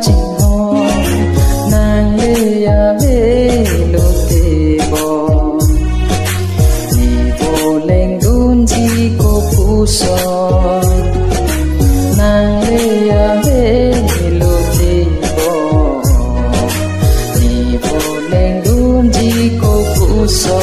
chinh hò nàng lê ya về lô tê bò ni vô lên đun chi cô phu so nàng lê ya về lô tê bò ni vô lên đun chi cô phu so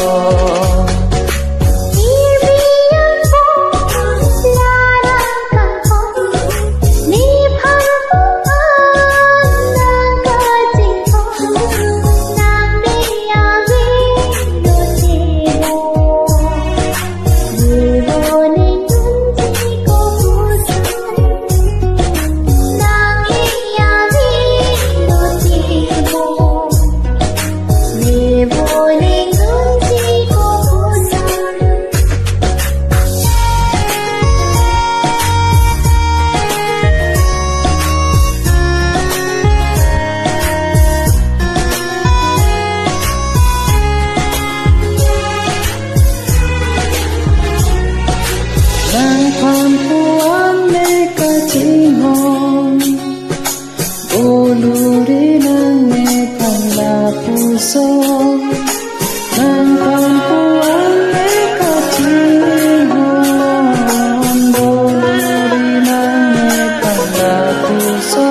Phan puan ne ka chinh hong olu ri nang ne phan la pu so nang phan puan ne ka chinh hong olu ri nang ne phan la pu so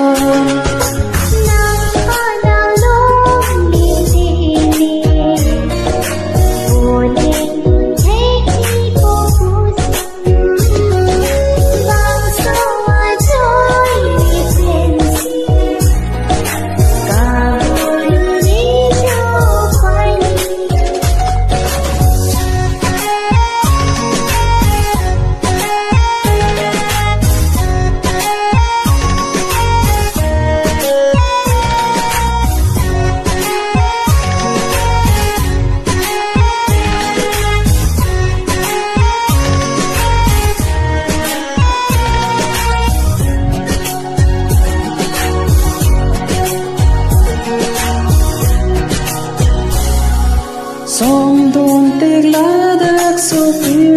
song dong tek la dak so pir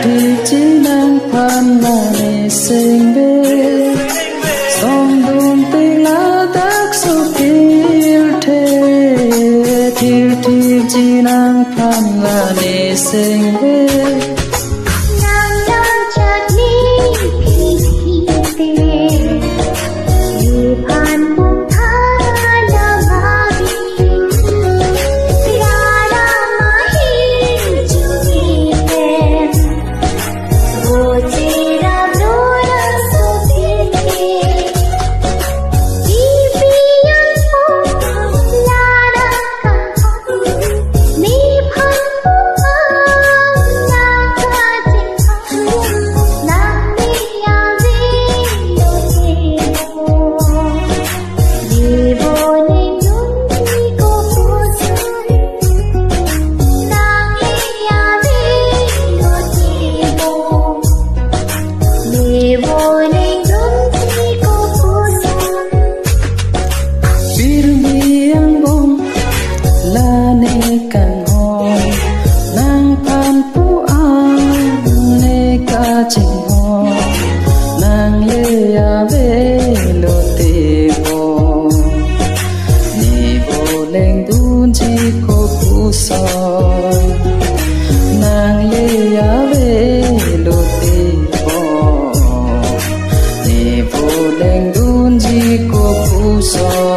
the chi nang phan la ne sing be song dong tek la dak so pir the chi nang phan la ne sing be chinh hò nàng lê ya về lô tê bò ni vô lên đun chi cô phu so nàng lê ya về lô tê bò ni vô lên đun chi cô phu so